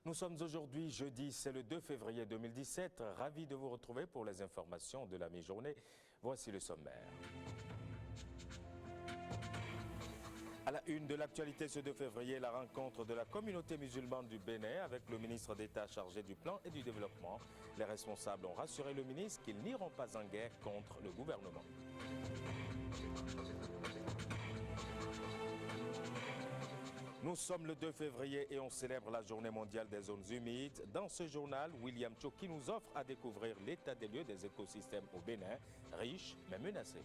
Nous sommes aujourd'hui jeudi, c'est le 2 février 2017. Ravi de vous retrouver pour les informations de la mi-journée. Voici le sommaire. À la une de l'actualité ce 2 février, la rencontre de la communauté musulmane du Bénin avec le ministre d'État chargé du plan et du développement. Les responsables ont rassuré le ministre qu'ils n'iront pas en guerre contre le gouvernement. Nous sommes le 2 février et on célèbre la journée mondiale des zones humides. Dans ce journal, William Tchoki nous offre à découvrir l'état des lieux des écosystèmes au Bénin, riches mais menacés.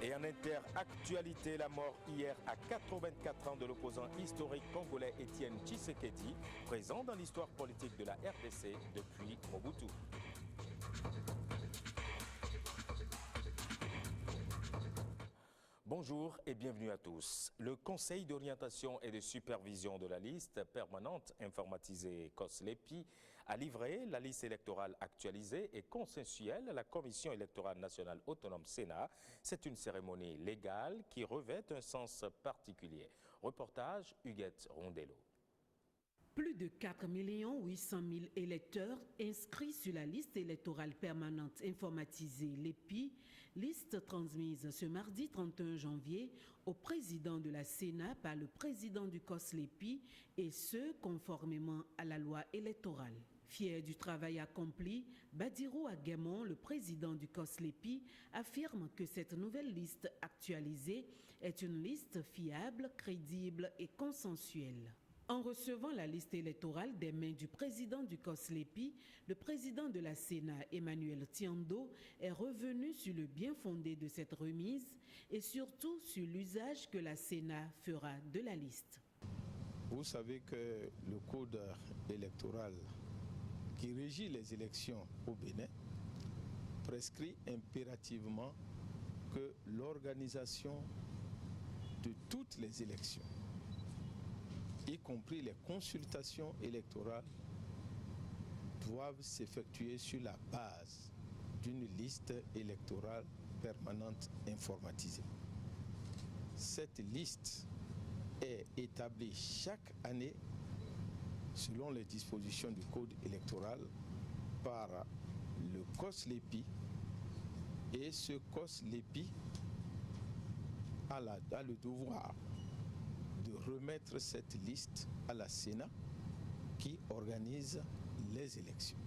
Et en interactualité, la mort hier à 84 ans de l'opposant historique congolais Étienne Tshisekedi, présent dans l'histoire politique de la RDC depuis Mobutu. Bonjour et bienvenue à tous. Le Conseil d'orientation et de supervision de la liste permanente informatisée COSLEPI a livré la liste électorale actualisée et consensuelle à la Commission électorale nationale autonome Sénat. C'est une cérémonie légale qui revêt un sens particulier. Reportage Huguette Rondello. Plus de 4 800 000 électeurs inscrits sur la liste électorale permanente informatisée LEPI, liste transmise ce mardi 31 janvier au président de la Sénat par le président du COSLEPI et ce, conformément à la loi électorale. Fier du travail accompli, Badirou Aguemon, le président du COSLEPI, affirme que cette nouvelle liste actualisée est une liste fiable, crédible et consensuelle. En recevant la liste électorale des mains du président du COSLEPI, le président de la Sénat, Emmanuel Tiando, est revenu sur le bien fondé de cette remise et surtout sur l'usage que la Sénat fera de la liste. Vous savez que le code électoral qui régit les élections au Bénin prescrit impérativement que l'organisation de toutes les élections, y compris les consultations électorales, doivent s'effectuer sur la base d'une liste électorale permanente informatisée. Cette liste est établie chaque année selon les dispositions du Code électoral par le COSLEPI et ce COSLEPI a le devoir de remettre cette liste à la Sénat qui organise les élections.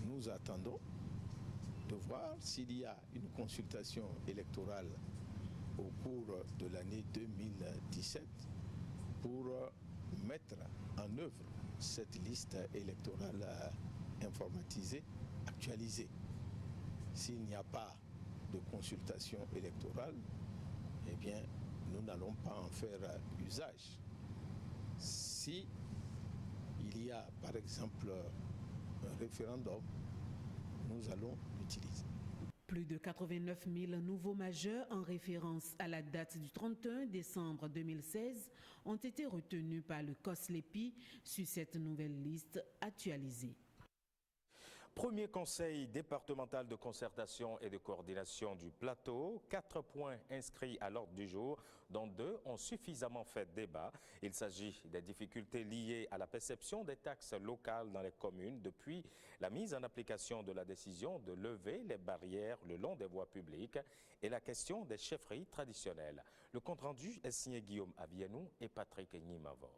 Nous attendons de voir s'il y a une consultation électorale au cours de l'année 2017 pour mettre en œuvre cette liste électorale informatisée, actualisée. S'il n'y a pas de consultation électorale, eh bien, nous n'allons pas en faire usage. Si il y a par exemple un référendum, nous allons l'utiliser. Plus de 89 000 nouveaux majeurs en référence à la date du 31 décembre 2016 ont été retenus par le COSLEPI sur cette nouvelle liste actualisée. Premier conseil départemental de concertation et de coordination du plateau. 4 points inscrits à l'ordre du jour, dont 2 ont suffisamment fait débat. Il s'agit des difficultés liées à la perception des taxes locales dans les communes depuis la mise en application de la décision de lever les barrières le long des voies publiques et la question des chefferies traditionnelles. Le compte-rendu est signé Guillaume Avienou et Patrick Nimavo.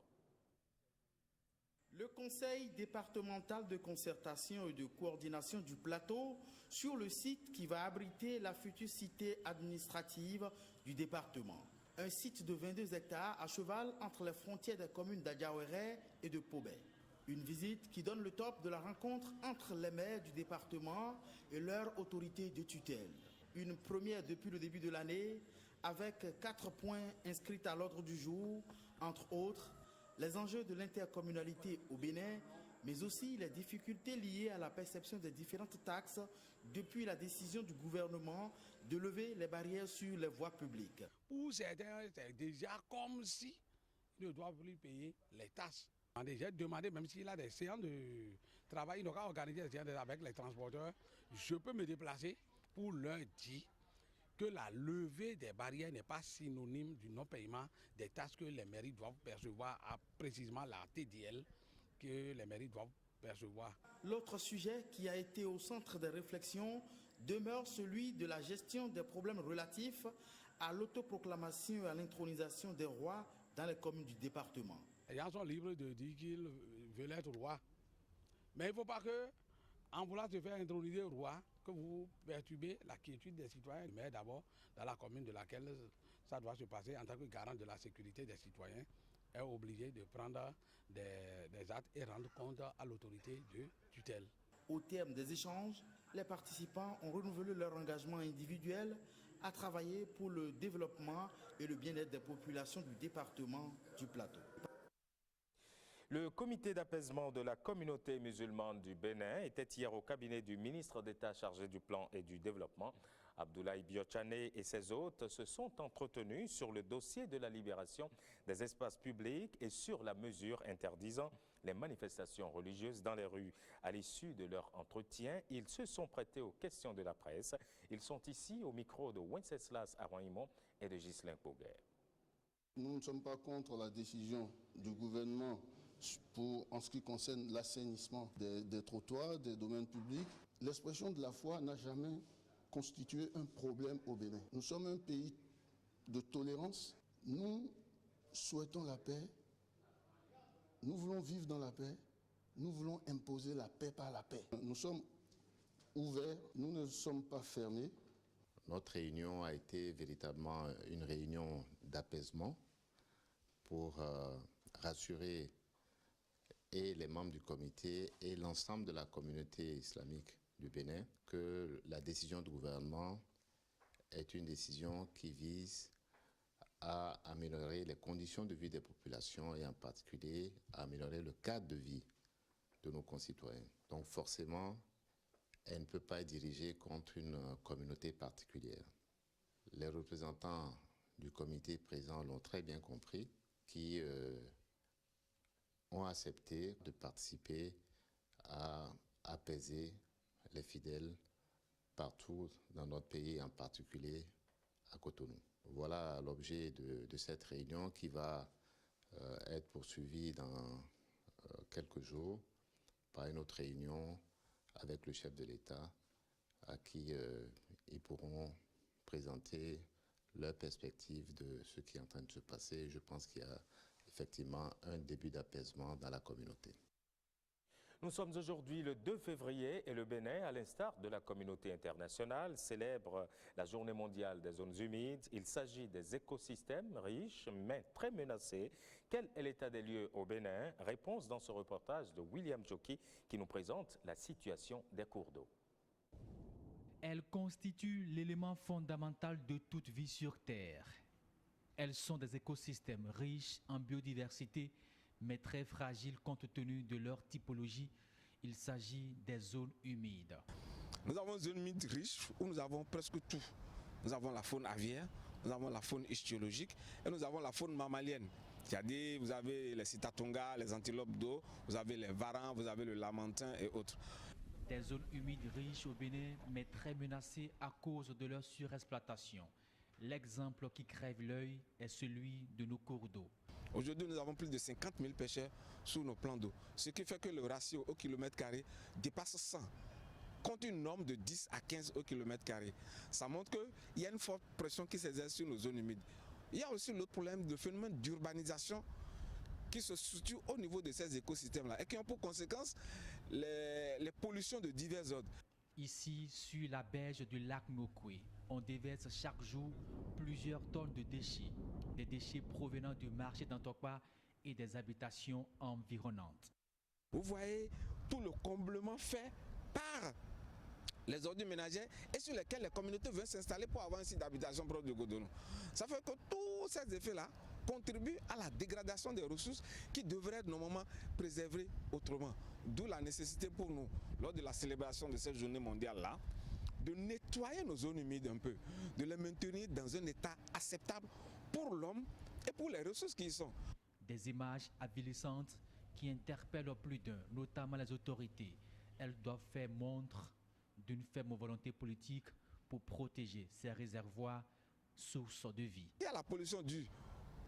Le Conseil départemental de concertation et de coordination du plateau sur le site qui va abriter la future cité administrative du département. Un site de 22 hectares à cheval entre les frontières des communes d'Adiawéré et de Pobé. Une visite qui donne le top de la rencontre entre les maires du département et leur autorité de tutelle. Une première depuis le début de l'année avec 4 points inscrits à l'ordre du jour, entre autres les enjeux de l'intercommunalité au Bénin, mais aussi les difficultés liées à la perception des différentes taxes depuis la décision du gouvernement de lever les barrières sur les voies publiques. Pour certains, c'est déjà comme si ils ne doivent plus payer les taxes. On a déjà demandé, même s'il a des séances de travail, il n'aura organisé des séances avec les transporteurs, je peux me déplacer pour leur dire que la levée des barrières n'est pas synonyme du non-paiement des taxes que les mairies doivent percevoir à précisément la TDL que les mairies doivent percevoir. L'autre sujet qui a été au centre des réflexions demeure celui de la gestion des problèmes relatifs à l'autoproclamation et à l'intronisation des rois dans les communes du département. Les gens sont libres de dire qu'ils veulent être rois. Mais il ne faut pas que, en voulant se faire introniser roi, que vous perturbez la quiétude des citoyens. Mais d'abord, dans la commune de laquelle ça doit se passer, en tant que garant de la sécurité des citoyens, est obligé de prendre des actes et rendre compte à l'autorité de tutelle. Au terme des échanges, les participants ont renouvelé leur engagement individuel à travailler pour le développement et le bien-être des populations du département du Plateau. Le comité d'apaisement de la communauté musulmane du Bénin était hier au cabinet du ministre d'État chargé du plan et du développement. Abdoulaye Biochane et ses hôtes se sont entretenus sur le dossier de la libération des espaces publics et sur la mesure interdisant les manifestations religieuses dans les rues. À l'issue de leur entretien, ils se sont prêtés aux questions de la presse. Ils sont ici au micro de Wenceslas Aroimont et de Ghislain Poguer. Nous ne sommes pas contre la décision du gouvernement en ce qui concerne l'assainissement des trottoirs, des domaines publics. L'expression de la foi n'a jamais constitué un problème au Bénin. Nous sommes un pays de tolérance. Nous souhaitons la paix. Nous voulons vivre dans la paix. Nous voulons imposer la paix par la paix. Nous sommes ouverts. Nous ne sommes pas fermés. Notre réunion a été véritablement une réunion d'apaisement pour rassurer et les membres du comité et l'ensemble de la communauté islamique du Bénin que la décision du gouvernement est une décision qui vise à améliorer les conditions de vie des populations et en particulier à améliorer le cadre de vie de nos concitoyens. Donc forcément, elle ne peut pas être dirigée contre une communauté particulière. Les représentants du comité présent l'ont très bien compris, qui ont accepté de participer à apaiser les fidèles partout dans notre pays, en particulier à Cotonou. Voilà l'objet de cette réunion qui va être poursuivie dans quelques jours par une autre réunion avec le chef de l'État à qui ils pourront présenter leur perspective de ce qui est en train de se passer. Je pense qu'il y a effectivement un début d'apaisement dans la communauté. Nous sommes aujourd'hui le 2 février et le Bénin, à l'instar de la communauté internationale, célèbre la Journée mondiale des zones humides. Il s'agit des écosystèmes riches mais très menacés. Quel est l'état des lieux au Bénin? Réponse dans ce reportage de William Joki qui nous présente la situation des cours d'eau. Elles constituent l'élément fondamental de toute vie sur Terre. Elles sont des écosystèmes riches en biodiversité, mais très fragiles compte tenu de leur typologie. Il s'agit des zones humides. Nous avons une zone humide riche où nous avons presque tout. Nous avons la faune aviaire, nous avons la faune histologique et nous avons la faune mammalienne. C'est-à-dire, vous avez les citatongas, les antilopes d'eau, vous avez les varans, vous avez le lamantin et autres. Des zones humides riches au Bénin, mais très menacées à cause de leur surexploitation. L'exemple qui crève l'œil est celui de nos cours d'eau. Aujourd'hui, nous avons plus de 50 000 pêcheurs sous nos plans d'eau, ce qui fait que le ratio au kilomètre carré dépasse 100, contre une norme de 10 à 15 au kilomètre carré. Ça montre qu'il y a une forte pression qui s'exerce sur nos zones humides. Il y a aussi l'autre problème de phénomène d'urbanisation qui se situe au niveau de ces écosystèmes-là et qui ont pour conséquence les pollutions de divers ordres. Ici, sur la berge du lac Mokwe, on déverse chaque jour plusieurs tonnes de déchets. Des déchets provenant du marché d'Antokwa et des habitations environnantes. Vous voyez tout le comblement fait par les ordures ménagères et sur lesquels les communautés veulent s'installer pour avoir un site d'habitation proche de Cotonou. Ça fait que tous ces effets-là contribuent à la dégradation des ressources qui devraient être normalement préservées autrement. D'où la nécessité pour nous, lors de la célébration de cette journée mondiale-là, de nettoyer nos zones humides un peu, de les maintenir dans un état acceptable pour l'homme et pour les ressources qui y sont. Des images avilissantes qui interpellent plus d'un, notamment les autorités. Elles doivent faire montre d'une ferme volonté politique pour protéger ces réservoirs, sources de vie. Il y a la pollution due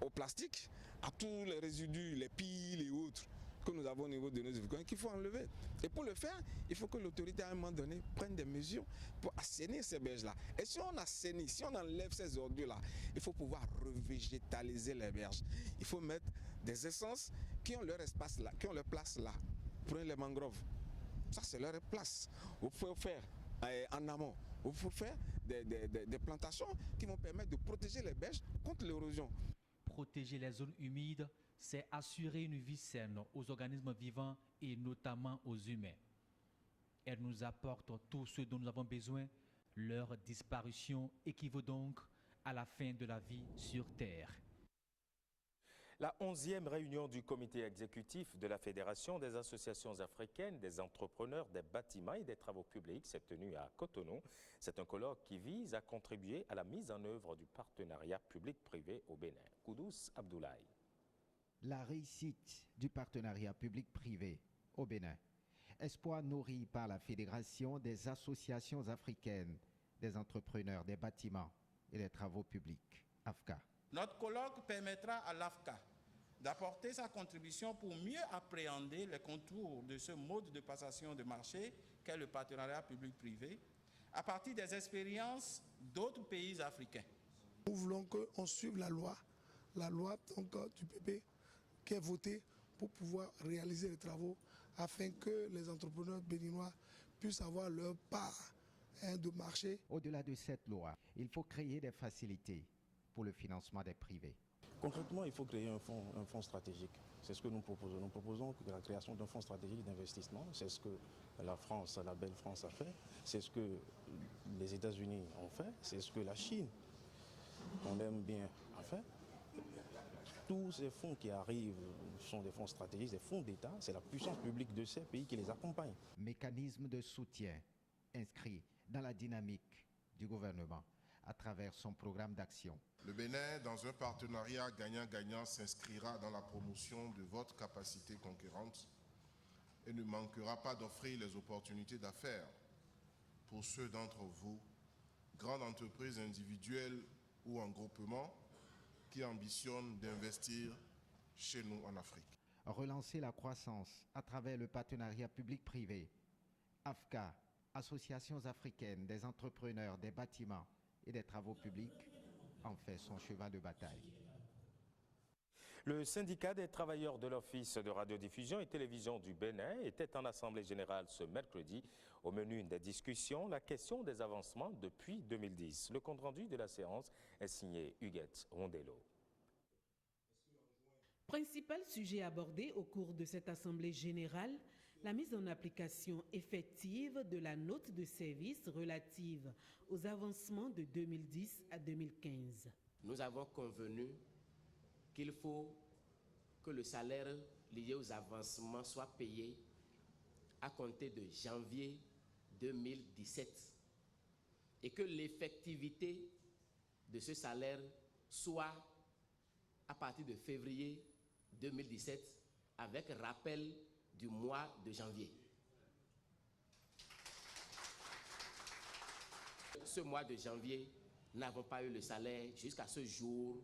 au plastique, à tous les résidus, les piles et autres que nous avons au niveau de nos écoles qu'il faut enlever. Et pour le faire, il faut que l'autorité à un moment donné prenne des mesures pour assainir ces berges-là. Et si on assainit, si on enlève ces ordures-là, il faut pouvoir revégétaliser les berges. Il faut mettre des essences qui ont leur espace là, qui ont leur place là. Prenez les mangroves, ça c'est leur place. Vous pouvez faire en amont, vous pouvez faire des plantations qui vont permettre de protéger les berges contre l'érosion. Protéger les zones humides, c'est assurer une vie saine aux organismes vivants et notamment aux humains. Elles nous apportent tout ce dont nous avons besoin. Leur disparition équivaut donc à la fin de la vie sur Terre. La 11e réunion du comité exécutif de la Fédération des associations africaines des entrepreneurs des bâtiments et des travaux publics s'est tenue à Cotonou. C'est un colloque qui vise à contribuer à la mise en œuvre du partenariat public-privé au Bénin. Koudous Abdoulaye. La réussite du partenariat public-privé au Bénin. Espoir nourri par la Fédération des associations africaines des entrepreneurs des bâtiments et des travaux publics, AFCA. Notre colloque permettra à l'AFCA d'apporter sa contribution pour mieux appréhender les contours de ce mode de passation de marché qu'est le partenariat public-privé à partir des expériences d'autres pays africains. Nous voulons qu'on suive la loi donc, du PP qui est votée pour pouvoir réaliser les travaux afin que les entrepreneurs béninois puissent avoir leur part de marché. Au-delà de cette loi, il faut créer des facilités pour le financement des privés. Concrètement, il faut créer un fonds stratégique. C'est ce que nous proposons. Nous proposons la création d'un fonds stratégique d'investissement. C'est ce que la France, la belle France a fait. C'est ce que les États-Unis ont fait. C'est ce que la Chine, qu'on aime bien, a fait. Tous ces fonds qui arrivent sont des fonds stratégiques, des fonds d'État. C'est la puissance publique de ces pays qui les accompagne. Mécanisme de soutien inscrit dans la dynamique du gouvernement à travers son programme d'action. Le Bénin, dans un partenariat gagnant-gagnant, s'inscrira dans la promotion de votre capacité conquérante et ne manquera pas d'offrir les opportunités d'affaires pour ceux d'entre vous, grandes entreprises individuelles ou en groupement, qui ambitionnent d'investir chez nous en Afrique. Relancer la croissance à travers le partenariat public-privé. AFCA, Associations africaines des entrepreneurs des bâtiments et des travaux publics, en fait son cheval de bataille. Le syndicat des travailleurs de l'Office de radiodiffusion et télévision du Bénin était en assemblée générale ce mercredi. Au menu des discussions, la question des avancements depuis 2010. Le compte-rendu de la séance est signé Huguette Rondello. Principal sujet abordé au cours de cette assemblée générale, la mise en application effective de la note de service relative aux avancements de 2010 à 2015. Nous avons convenu qu'il faut que le salaire lié aux avancements soit payé à compter de janvier 2017 et que l'effectivité de ce salaire soit à partir de février 2017 avec rappel du mois de janvier. Ce mois de janvier, nous n'avons pas eu le salaire jusqu'à ce jour.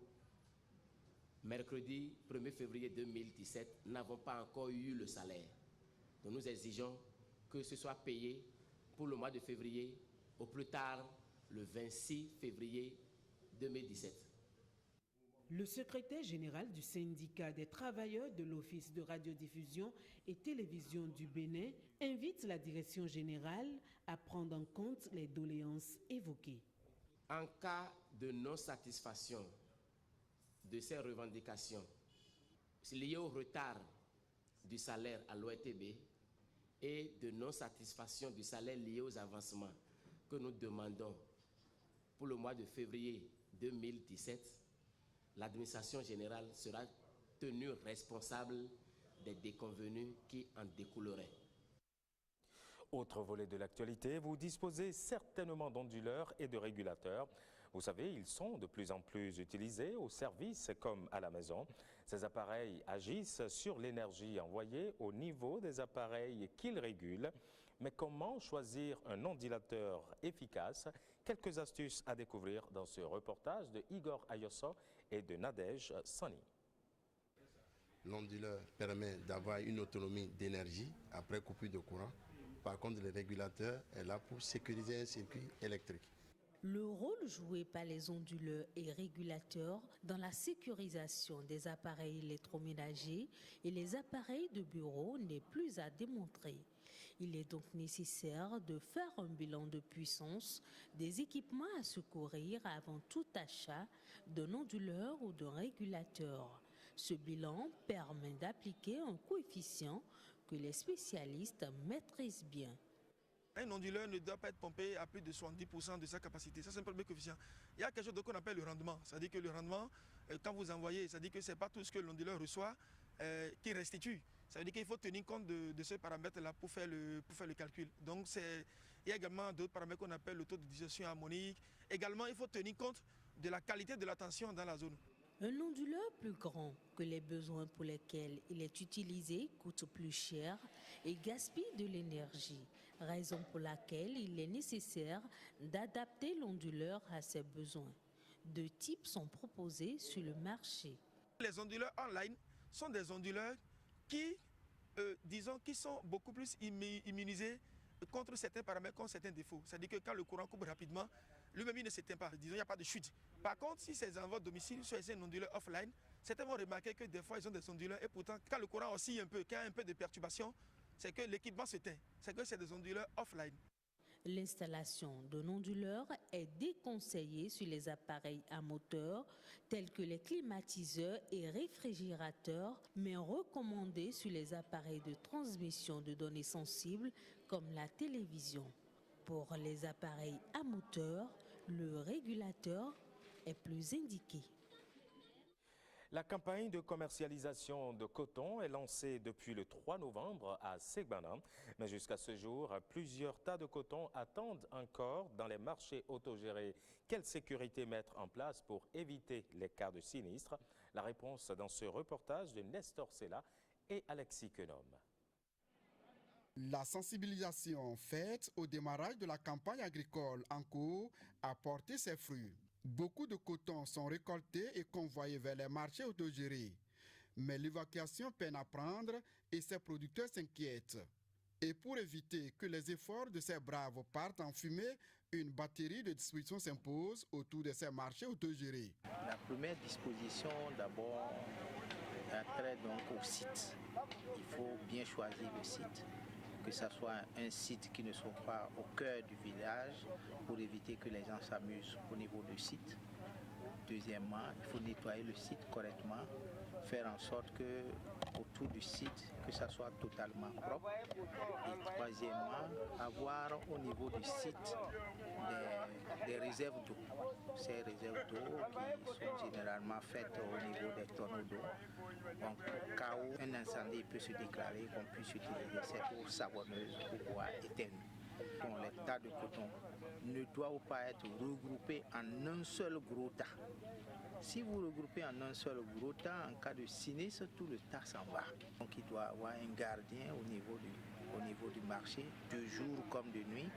Mercredi 1er février 2017, nous n'avons pas encore eu le salaire. Donc nous exigeons que ce soit payé pour le mois de février, au plus tard le 26 février 2017. Le secrétaire général du syndicat des travailleurs de l'Office de radiodiffusion et télévision du Bénin invite la direction générale à prendre en compte les doléances évoquées. En cas de non-satisfaction de ces revendications liées au retard du salaire à l'ORTB et de non-satisfaction du salaire lié aux avancements que nous demandons pour le mois de février 2017, l'administration générale sera tenue responsable des déconvenues qui en découleraient. Autre volet de l'actualité, vous disposez certainement d'onduleurs et de régulateurs. Vous savez, ils sont de plus en plus utilisés au service comme à la maison. Ces appareils agissent sur l'énergie envoyée au niveau des appareils qu'ils régulent. Mais comment choisir un ondulateur efficace Quelques astuces à découvrir dans ce reportage de Igor Ayosso et de Nadège Sani. L'onduleur permet d'avoir une autonomie d'énergie après coupure de courant. Par contre, le régulateur est là pour sécuriser un circuit électrique. Le rôle joué par les onduleurs et régulateurs dans la sécurisation des appareils électroménagers et les appareils de bureau n'est plus à démontrer. Il est donc nécessaire de faire un bilan de puissance des équipements à secourir avant tout achat d'un onduleur ou d'un régulateur. Ce bilan permet d'appliquer un coefficient que les spécialistes maîtrisent bien. Un onduleur ne doit pas être pompé à plus de 70% de sa capacité. Ça, c'est un premier coefficient. Il y a quelque chose qu'on appelle le rendement. C'est-à-dire que le rendement, quand vous envoyez, c'est-à-dire que ce n'est pas tout ce que l'onduleur reçoit qui restitue. Ça veut dire qu'il faut tenir compte de ce paramètre-là pour faire le calcul. Donc, il y a également d'autres paramètres qu'on appelle le taux de digestion harmonique. Également, il faut tenir compte de la qualité de la tension dans la zone. Un onduleur plus grand que les besoins pour lesquels il est utilisé coûte plus cher et gaspille de l'énergie, raison pour laquelle il est nécessaire d'adapter l'onduleur à ses besoins. Deux types sont proposés sur le marché. Les onduleurs online sont des onduleurs qui sont beaucoup plus immunisés contre certains paramètres, contre certains défauts. C'est-à-dire que quand le courant coupe rapidement, lui-même il ne s'éteint pas, disons il n'y a pas de chute. Par contre, si c'est en votre domicile, sur un onduleur offline, certains vont remarquer que des fois ils ont des onduleurs et pourtant quand le courant oscille un peu, qu'il y a un peu de perturbation, c'est que l'équipement s'éteint, c'est que c'est des onduleurs offline. L'installation d'un onduleur est déconseillée sur les appareils à moteur tels que les climatiseurs et réfrigérateurs, mais recommandée sur les appareils de transmission de données sensibles comme la télévision. Pour les appareils à moteur, le régulateur est plus indiqué. La campagne de commercialisation de coton est lancée depuis le 3 novembre à Segbana. Mais jusqu'à ce jour, plusieurs tas de coton attendent encore dans les marchés autogérés. Quelle sécurité mettre en place pour éviter les cas de sinistre? La réponse dans ce reportage de Nestor Sella et Alexis Quenom. La sensibilisation faite au démarrage de la campagne agricole en cours a porté ses fruits. Beaucoup de coton sont récoltés et convoyés vers les marchés autogérés. Mais l'évacuation peine à prendre et ces producteurs s'inquiètent. Et pour éviter que les efforts de ces braves partent en fumée, une batterie de dispositions s'impose autour de ces marchés autogérés. La première disposition, d'abord, a trait donc au site. Il faut bien choisir le site, que ce soit un site qui ne soit pas au cœur du village pour éviter que les gens s'amusent au niveau du site. Deuxièmement, il faut nettoyer le site correctement, faire en sorte que autour du site, que ça soit totalement propre. Et troisièmement, avoir au niveau du site des réserves d'eau. Ces réserves d'eau qui sont généralement faites au niveau des tonneaux d'eau. Donc, au cas où un incendie peut se déclarer, qu'on puisse utiliser cette eau savonneuse pour pouvoir éteindre. Bon, les tas de coton ne doivent pas être regroupés en un seul gros tas. Si vous regroupez en un seul gros tas, en cas de sinistre, tout le tas s'en va. Donc il doit y avoir un gardien au niveau du marché, de jour comme de nuit,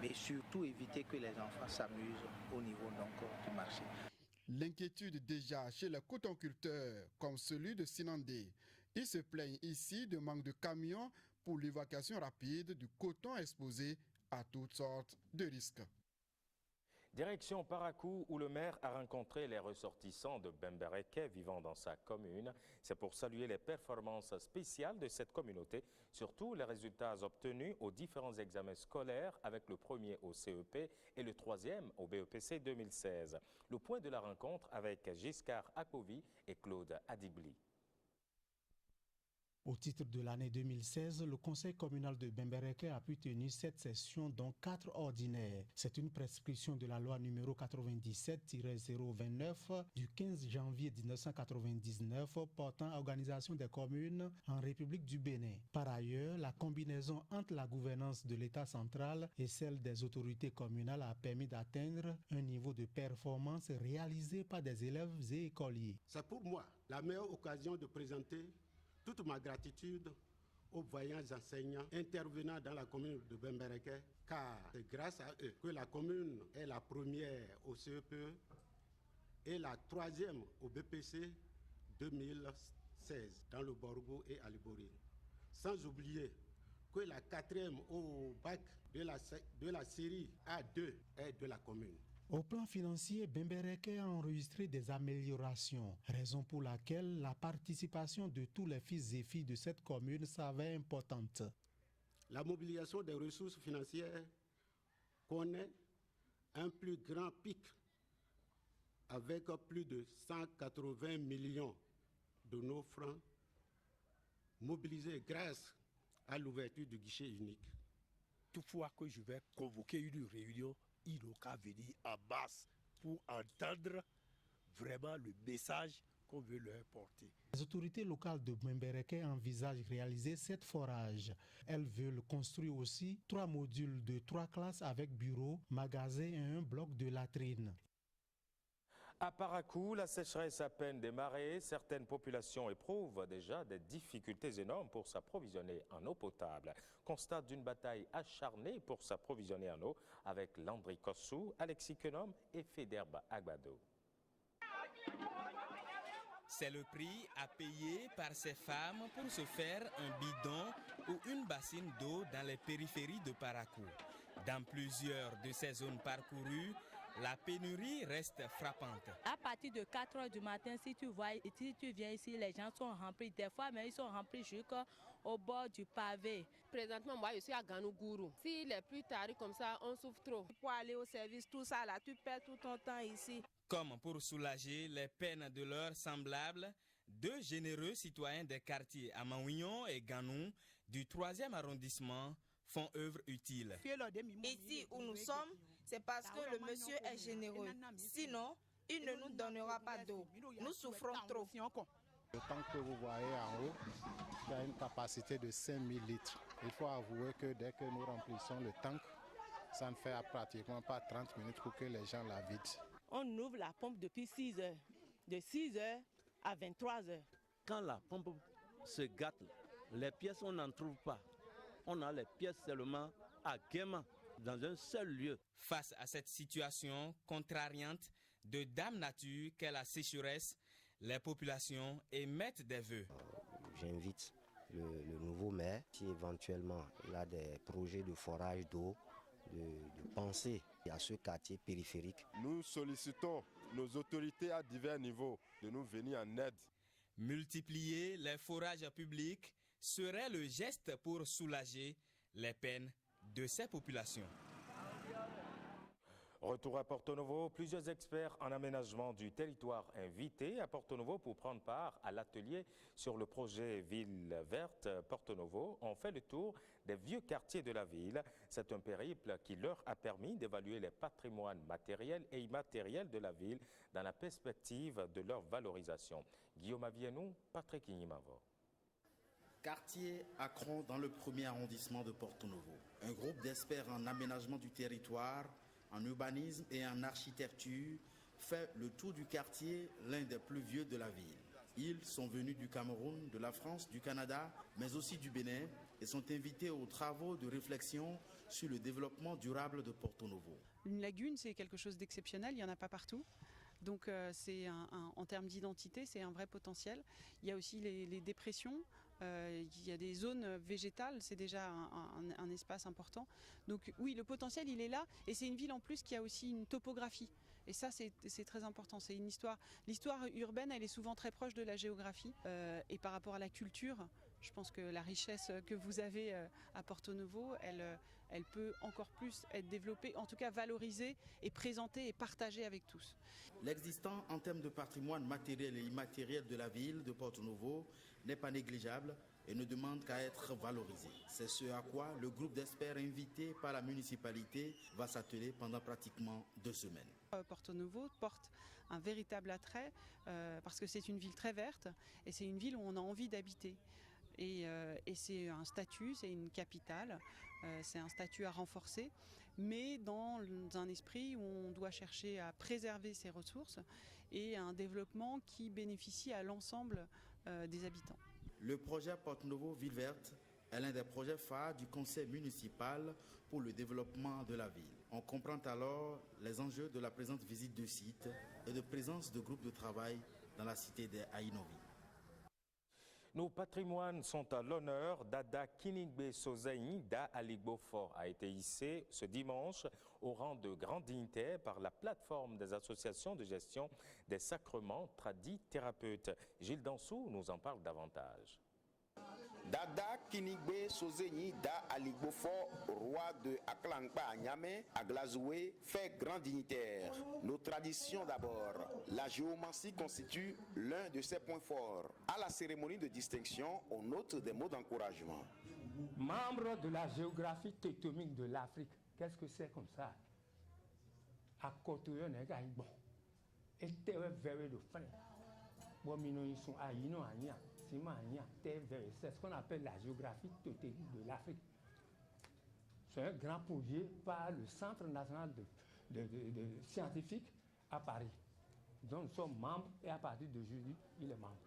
mais surtout éviter que les enfants s'amusent au niveau du marché. L'inquiétude déjà chez les cotonculteurs, comme celui de Sinandé. Ils se plaignent ici de manque de camions pour l'évacuation rapide du coton exposé à toutes sortes de risques. Direction Parakou, où le maire a rencontré les ressortissants de Bembereke vivant dans sa commune. C'est pour saluer les performances spéciales de cette communauté, surtout les résultats obtenus aux différents examens scolaires avec le premier au CEP et le troisième au BEPC 2016. Le point de la rencontre avec Giscard Akovi et Claude Adibli. Au titre de l'année 2016, le conseil communal de Bembereke a pu tenir 7 sessions, dont 4 ordinaires. C'est une prescription de la loi numéro 97-029 du 15 janvier 1999 portant organisation des communes en République du Bénin. Par ailleurs, la combinaison entre la gouvernance de l'État central et celle des autorités communales a permis d'atteindre un niveau de performance réalisé par des élèves et écoliers. C'est pour moi la meilleure occasion de présenter toute ma gratitude aux vaillants enseignants intervenant dans la commune de Bembereke, car c'est grâce à eux que la commune est la première au CEPE et la troisième au BPC 2016 dans le Borgo et à Liborine. Sans oublier que la quatrième au bac de la série A2 est de la commune. Au plan financier, Bembereke a enregistré des améliorations, raison pour laquelle la participation de tous les fils et filles de cette commune s'avère importante. La mobilisation des ressources financières connaît un plus grand pic avec plus de 180 millions de nos francs mobilisés grâce à l'ouverture du guichet unique. Toutefois que je vais convoquer une réunion, il n'a qu'à venir en masse pour entendre vraiment le message qu'on veut leur porter. Les autorités locales de Bembereke envisagent réaliser 7 forages. Elles veulent construire aussi 3 modules de 3 classes avec bureaux, magasins et un bloc de latrines. À Parakou, la sécheresse à peine démarrée, certaines populations éprouvent déjà des difficultés énormes pour s'approvisionner en eau potable. Constat d'une bataille acharnée pour s'approvisionner en eau avec Landry Kossou, Alexis Kenom et Federba Agbado. C'est le prix à payer par ces femmes pour se faire un bidon ou une bassine d'eau dans les périphéries de Parakou. Dans plusieurs de ces zones parcourues, la pénurie reste frappante. À partir de 4 h du matin, si tu viens ici, les gens sont remplis. Des fois, mais ils sont remplis jusqu'au bord du pavé. Présentement, moi, je suis à Ganougourou. S'il est plus tard comme ça, on souffre trop. Pour aller au service, tout ça, là, tu perds tout ton temps ici. Comme pour soulager les peines de leurs semblables, 2 généreux citoyens des quartiers Amaouignon et Ganou du 3e arrondissement font œuvre utile. Ici où nous sommes, c'est parce que le monsieur est généreux. Sinon, il ne nous donnera pas d'eau. Nous souffrons trop. Le tank que vous voyez en haut, il a une capacité de 5000 litres. Il faut avouer que dès que nous remplissons le tank, ça ne fait pratiquement pas 30 minutes pour que les gens la vident. On ouvre la pompe depuis 6 heures, de 6 heures à 23 heures. Quand la pompe se gâte, les pièces, on n'en trouve pas. On a les pièces seulement à Guéma, dans un seul lieu. Face à cette situation contrariante de Dame Nature qu'est la sécheresse, les populations émettent des vœux. J'invite le nouveau maire, si éventuellement il a des projets de forage d'eau, de penser à ce quartier périphérique. Nous sollicitons nos autorités à divers niveaux de nous venir en aide. Multiplier les forages publics serait le geste pour soulager les peines de ces populations. Retour à Porto Novo, plusieurs experts en aménagement du territoire invités à Porto Novo pour prendre part à l'atelier sur le projet Ville Verte Porto Novo ont fait le tour des vieux quartiers de la ville. C'est un périple qui leur a permis d'évaluer les patrimoines matériels et immatériels de la ville dans la perspective de leur valorisation. Guillaume Avienou, Patrick Ignimavo. Quartier Acron dans le 1er arrondissement de Porto Novo. Un groupe d'experts en aménagement du territoire, en urbanisme et en architecture fait le tour du quartier, l'un des plus vieux de la ville. Ils sont venus du Cameroun, de la France, du Canada, mais aussi du Bénin et sont invités aux travaux de réflexion sur le développement durable de Porto Novo. Une lagune, c'est quelque chose d'exceptionnel, il n'y en a pas partout. Donc en termes d'identité, c'est un vrai potentiel. Il y a aussi les dépressions. Il y a des zones végétales, c'est déjà un espace important. Donc oui, le potentiel, il est là. Et c'est une ville en plus qui a aussi une topographie. Et ça, c'est très important. C'est une histoire. L'histoire urbaine, elle est souvent très proche de la géographie. Et par rapport à la culture, je pense que la richesse que vous avez à Porto Novo, elle peut encore plus être développée, en tout cas valorisée et présentée et partagée avec tous. L'existant en termes de patrimoine matériel et immatériel de la ville de Porto Novo n'est pas négligeable et ne demande qu'à être valorisé. C'est ce à quoi le groupe d'experts invité par la municipalité va s'atteler pendant pratiquement 2 semaines. Porto Novo porte un véritable attrait parce que c'est une ville très verte et c'est une ville où on a envie d'habiter. Et c'est un statut, c'est une capitale, c'est un statut à renforcer, mais dans un esprit où on doit chercher à préserver ses ressources et un développement qui bénéficie à l'ensemble des habitants. Le projet Porto Novo Ville Verte est l'un des projets phares du conseil municipal pour le développement de la ville. On comprend alors les enjeux de la présente visite de site et de présence de groupes de travail dans la cité des Aïnovi. Nos patrimoines sont à l'honneur. Dada Kinigbe Sozeyi Da Aligbofort a été hissé ce dimanche au rang de grand dignitaire par la plateforme des associations de gestion des sacrements tradis thérapeutes. Gilles Dansou nous en parle davantage. Dada Kinigbe Sozeyi Da Aligbofort, roi de Aklankpa à Niamey, à Glazoué, fait grand dignitaire. Nos traditions d'abord. La géomancie constitue l'un de ses points forts. À la cérémonie de distinction, on note des mots d'encouragement. Membre de la géographie tectonique de l'Afrique, qu'est-ce que c'est comme ça? À côté de bon, et t'es vers le frein. Bon, ils sont à c'est ce qu'on appelle la géographie tectonique de l'Afrique. C'est un grand projet par le Centre national de scientifique à Paris, dont nous sommes membres et à partir de jeudi, il est membre.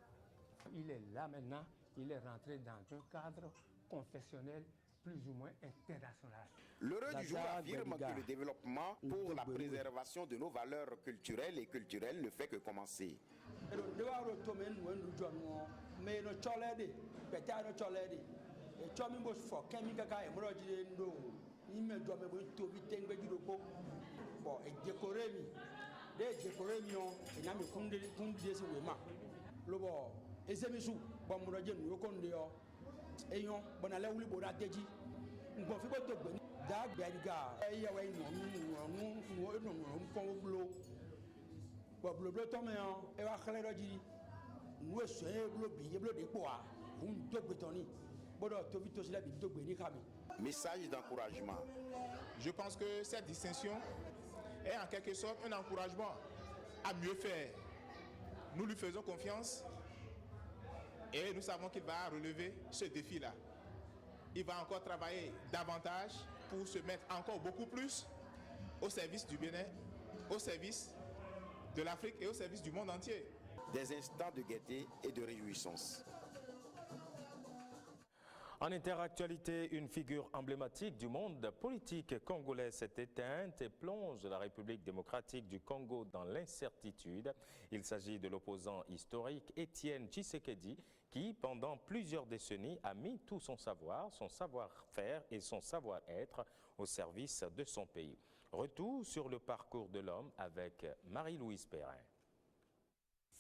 Il est là maintenant, il est rentré dans un cadre confessionnel plus ou moins international. L'heureux du jour affirme que le développement pour la préservation de nos valeurs culturelles et culturelles ne fait que commencer. Message d'encouragement. Je pense que cette distinction est en quelque sorte un encouragement à mieux faire. Nous lui faisons confiance et nous savons qu'il va relever ce défi-là. Il va encore travailler davantage pour se mettre encore beaucoup plus au service du Bénin, au service de l'Afrique et au service du monde entier. Des instants de gaieté et de réjouissance. En interactualité, une figure emblématique du monde politique congolais s'est éteinte et plonge la République démocratique du Congo dans l'incertitude. Il s'agit de l'opposant historique Étienne Tshisekedi qui, pendant plusieurs décennies, a mis tout son savoir, son savoir-faire et son savoir-être au service de son pays. Retour sur le parcours de l'homme avec Marie-Louise Perrin.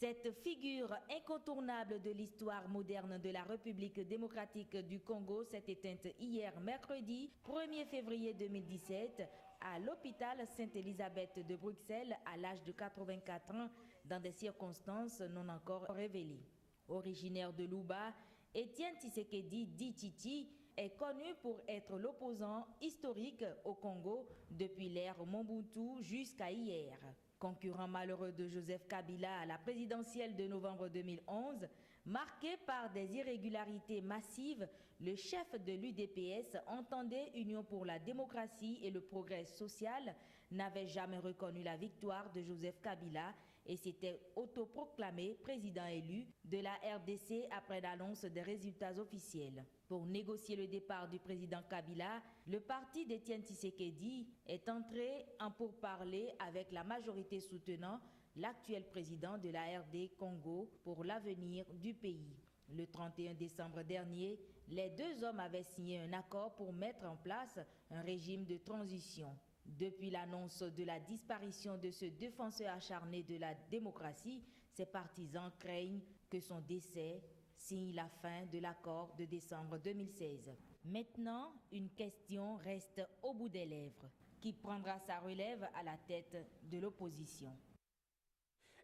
Cette figure incontournable de l'histoire moderne de la République démocratique du Congo s'est éteinte hier mercredi 1er février 2017 à l'hôpital Sainte-Élisabeth de Bruxelles à l'âge de 84 ans dans des circonstances non encore révélées. Originaire de Luba, Étienne Tshisekedi dit Titi est connu pour être l'opposant historique au Congo depuis l'ère Mobutu jusqu'à hier. Concurrent malheureux de Joseph Kabila à la présidentielle de novembre 2011, marqué par des irrégularités massives, le chef de l'UDPS entendait Union pour la démocratie et le progrès social, n'avait jamais reconnu la victoire de Joseph Kabila et s'était autoproclamé président élu de la RDC après l'annonce des résultats officiels. Pour négocier le départ du président Kabila, le parti d'Étienne Tshisekedi est entré en pourparlers avec la majorité soutenant l'actuel président de la RD Congo pour l'avenir du pays. Le 31 décembre dernier, les deux hommes avaient signé un accord pour mettre en place un régime de transition. Depuis l'annonce de la disparition de ce défenseur acharné de la démocratie, ses partisans craignent que son décès signe la fin de l'accord de décembre 2016. Maintenant, une question reste au bout des lèvres. Qui prendra sa relève à la tête de l'opposition?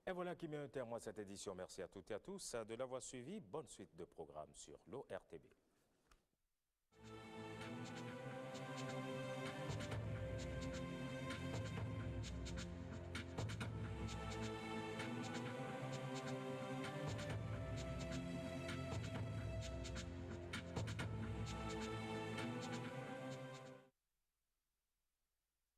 Et voilà qui met un terme à cette édition. Merci à toutes et à tous de l'avoir suivi. Bonne suite de programmes sur l'ORTB.